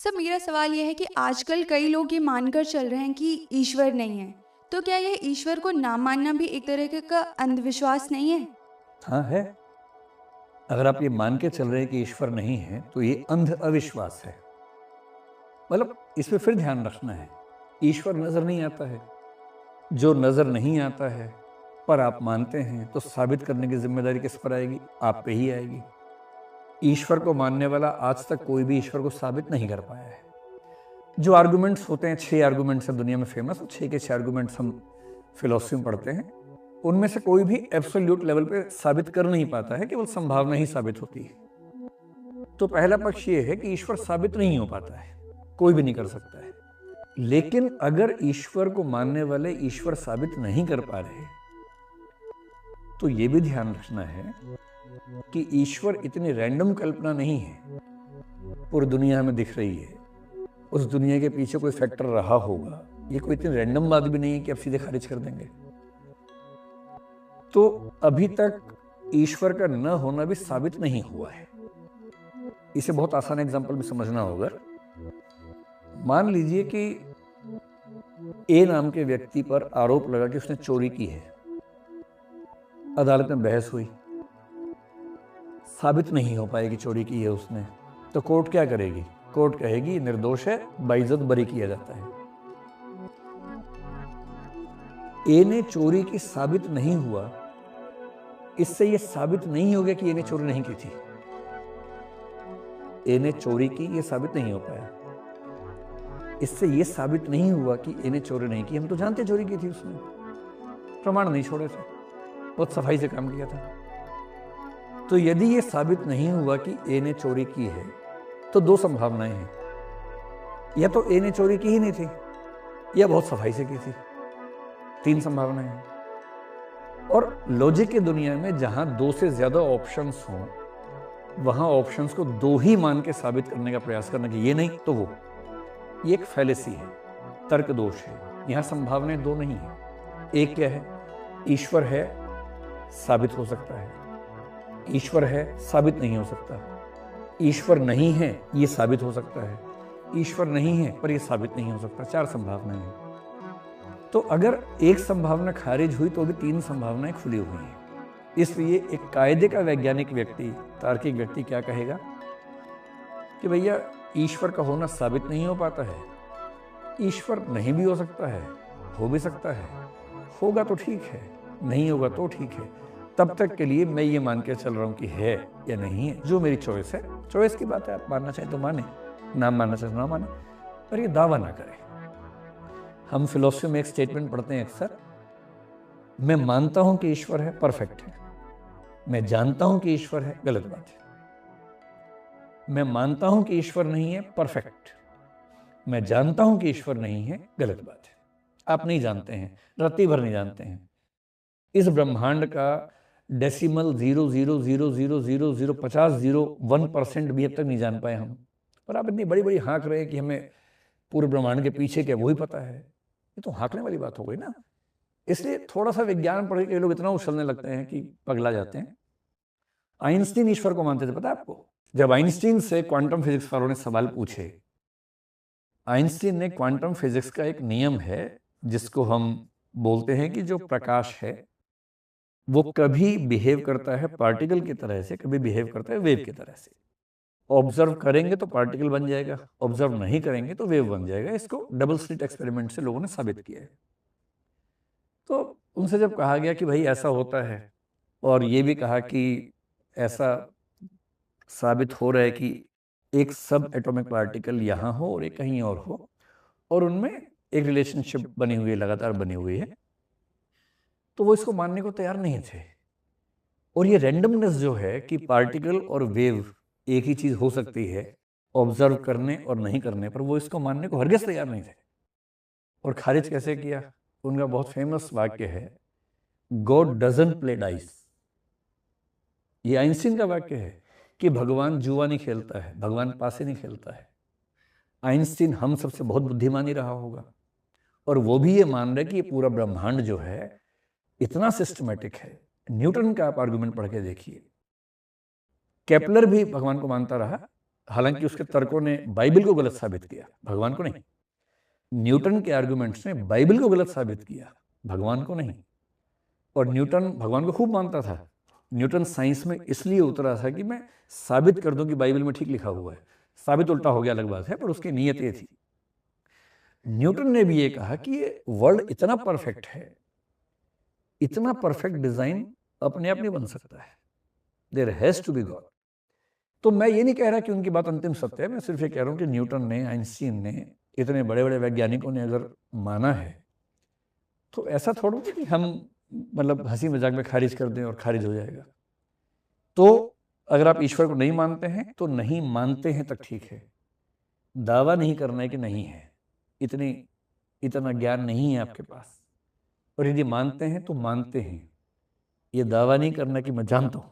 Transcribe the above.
Sir मेरा सवाल यह है कि आजकल कई लोग ये मानकर चल रहे हैं कि ईश्वर नहीं है, तो क्या यह ईश्वर को ना मानना भी एक तरह का अंधविश्वास नहीं है? हाँ है। अगर आप ये मान के चल रहे हैं कि ईश्वर नहीं है तो ये अंध अविश्वास है। मतलब इसमें फिर ध्यान रखना है, ईश्वर नजर नहीं आता है। जो नजर नहीं आता है पर आप मानते हैं तो साबित करने की जिम्मेदारी किस पर आएगी? आप पे ही आएगी। ईश्वर को मानने वाला आज तक कोई भी ईश्वर को साबित नहीं कर पाया है। जो आर्गुमेंट्स होते हैं, 6 आर्गुमेंट्स हैं दुनिया में फेमस, 6 के 6 आर्गुमेंट्स हम फिलोसफी में पढ़ते हैं। उनमें से कोई भी एब्सोल्यूट लेवल पे साबित कर नहीं पाता है, केवल संभावना ही साबित होती है। तो पहला पक्ष ये है कि ईश्वर साबित नहीं हो पाता है, कोई भी नहीं कर सकता है। लेकिन अगर ईश्वर को मानने वाले ईश्वर साबित नहीं कर पा रहे तो ये भी ध्यान रखना है कि ईश्वर इतनी रैंडम कल्पना नहीं है। पूरी दुनिया हमें दिख रही है, उस दुनिया के पीछे कोई फैक्टर रहा होगा। ये कोई इतनी रैंडम बात भी नहीं है कि आप सीधे खारिज कर देंगे। तो अभी तक ईश्वर का न होना भी साबित नहीं हुआ है। इसे बहुत आसान एग्जांपल में समझना होगा। मान लीजिए कि ए नाम के व्यक्ति पर आरोप लगा कि उसने चोरी की है। अदालत में बहस हुई, साबित नहीं हो पाएगी चोरी की है उसने, तो कोर्ट क्या करेगी? कोर्ट कहेगी निर्दोष है, बाइज्जत बरी किया जाता है। ए ने चोरी की साबित नहीं हुआ, इससे यह साबित नहीं हो गया कि ए ने चोरी नहीं की थी। ए ने चोरी की, यह साबित नहीं हो पाया। इससे यह साबित नहीं हुआ कि ए ने चोरी नहीं की। हम तो जानते चोरी की थी उसने, प्रमाण नहीं छोड़े थे, बहुत सफाई से काम किया था। तो यदि यह साबित नहीं हुआ कि ए ने चोरी की है तो 2 संभावनाएं हैं। या तो ए ने चोरी की ही नहीं थी या बहुत सफाई से की थी। 3 संभावनाएं हैं। और लॉजिक की दुनिया में जहां 2 से ज्यादा ऑप्शंस हों वहां ऑप्शंस को 2 ही मान के साबित करने का प्रयास करना कि ये नहीं तो वो, ये एक फैलेसी है, तर्क दोष है। यहां संभावनाएं 2 नहीं है। एक क्या है? ईश्वर है, साबित हो सकता है। ईश्वर है, साबित नहीं हो सकता। ईश्वर नहीं है, ये साबित हो सकता है। ईश्वर नहीं है पर यह साबित नहीं हो सकता। 4 संभावनाएं हैं। तो अगर एक संभावना खारिज हुई तो भी 3 संभावनाएं खुली हुई हैं। इसलिए एक कायदे का वैज्ञानिक व्यक्ति, तार्किक व्यक्ति क्या कहेगा कि भैया ईश्वर का होना साबित नहीं हो पाता है। ईश्वर नहीं भी हो सकता है, हो भी सकता है। होगा तो ठीक है, नहीं होगा तो ठीक है। तब तक के लिए मैं ये मान के चल रहा हूं कि है या नहीं है, जो मेरी चॉइस है। चॉइस की बात है, आप मानना चाहे तो माने, ना मानना चाहे तो ना माने, पर ये दावा ना करें। हम फिलोसफी में एक स्टेटमेंट पढ़ते हैं अक्सर, मैं मानता हूं कि ईश्वर है, परफेक्ट है। मैं जानता हूं कि ईश्वर है, गलत बात है। मैं मानता हूं कि ईश्वर नहीं है, परफेक्ट। मैं जानता हूं कि ईश्वर नहीं है, गलत बात है। आप नहीं जानते हैं, रत्ती भर नहीं जानते हैं। इस ब्रह्मांड का डेसिमल 0.000005001% भी अब तक नहीं जान पाए हम। पर आप इतनी बड़ी बड़ी हाँक रहे हैं कि हमें पूरे ब्रह्मांड के पीछे क्या वही पता है। ये तो हाँकने वाली बात हो गई ना। इसलिए थोड़ा सा विज्ञान पढ़ के लोग इतना उछलने लगते हैं कि पगला जाते हैं। आइंस्टीन ईश्वर को मानते थे, पता है आपको? जब आइंस्टीन से क्वांटम फिजिक्स वालों ने सवाल पूछे, आइंस्टीन ने क्वांटम फिजिक्स का एक नियम है जिसको हम बोलते हैं कि जो प्रकाश है वो कभी बिहेव करता है पार्टिकल की तरह से, कभी बिहेव करता है वेव की तरह से। ऑब्जर्व करेंगे तो पार्टिकल बन जाएगा, ऑब्जर्व नहीं करेंगे तो वेव बन जाएगा। इसको डबल स्लिट एक्सपेरिमेंट से लोगों ने साबित किया है। तो उनसे जब कहा गया कि भाई ऐसा होता है, और ये भी कहा कि ऐसा साबित हो रहा है कि एक सब एटॉमिक पार्टिकल यहाँ हो और एक कहीं और हो, और उनमें एक रिलेशनशिप बनी हुई है, लगातार बनी हुई है, तो वो इसको मानने को तैयार नहीं थे। और ये रैंडमनेस जो है कि पार्टिकल और वेव एक ही चीज हो सकती है ऑब्जर्व करने और नहीं करने पर, वो इसको मानने को हरगिज तैयार नहीं थे। और खारिज कैसे किया? उनका बहुत फेमस वाक्य है, गॉड डजंट प्ले डाइस। ये आइंस्टीन का वाक्य है कि भगवान जुआ नहीं खेलता है, भगवान पासे नहीं खेलता है। आइंस्टीन हम सबसे बहुत बुद्धिमान ही रहा होगा, और वो भी ये मान रहे कि ये पूरा ब्रह्मांड जो है इतना सिस्टमेटिक है। न्यूटन का आप आर्गुमेंट पढ़ के देखिए, केपलर भी भगवान को मानता रहा, हालांकि उसके तर्कों ने बाइबल को गलत साबित किया, भगवान को नहीं। न्यूटन के आर्गुमेंट्स ने बाइबल को गलत साबित किया, भगवान को नहीं। और न्यूटन भगवान को खूब मानता था। न्यूटन साइंस में इसलिए उतरा था कि मैं साबित कर दूं कि बाइबल में ठीक लिखा हुआ है। साबित उल्टा हो गया अलग बात है, पर उसकी नीयत ये थी। न्यूटन ने भी ये कहा कि ये वर्ल्ड इतना परफेक्ट है, इतना परफेक्ट डिजाइन अपने आप नहीं बन सकता है, there has to be God. तो मैं ये नहीं कह रहा कि उनकी बात अंतिम सत्य है, मैं सिर्फ ये कह रहा हूं कि न्यूटन ने, आइंस्टीन ने, इतने बड़े बड़े वैज्ञानिकों ने अगर माना है तो ऐसा थोड़ा कि हम मतलब हंसी मजाक में खारिज कर दें और खारिज हो जाएगा। तो अगर आप ईश्वर को नहीं मानते हैं तो नहीं मानते हैं तक ठीक है, दावा नहीं करना है कि नहीं है, इतना ज्ञान नहीं है आपके पास। और यदि मानते हैं तो मानते हैं, ये दावा नहीं करना कि मैं जानता हूं।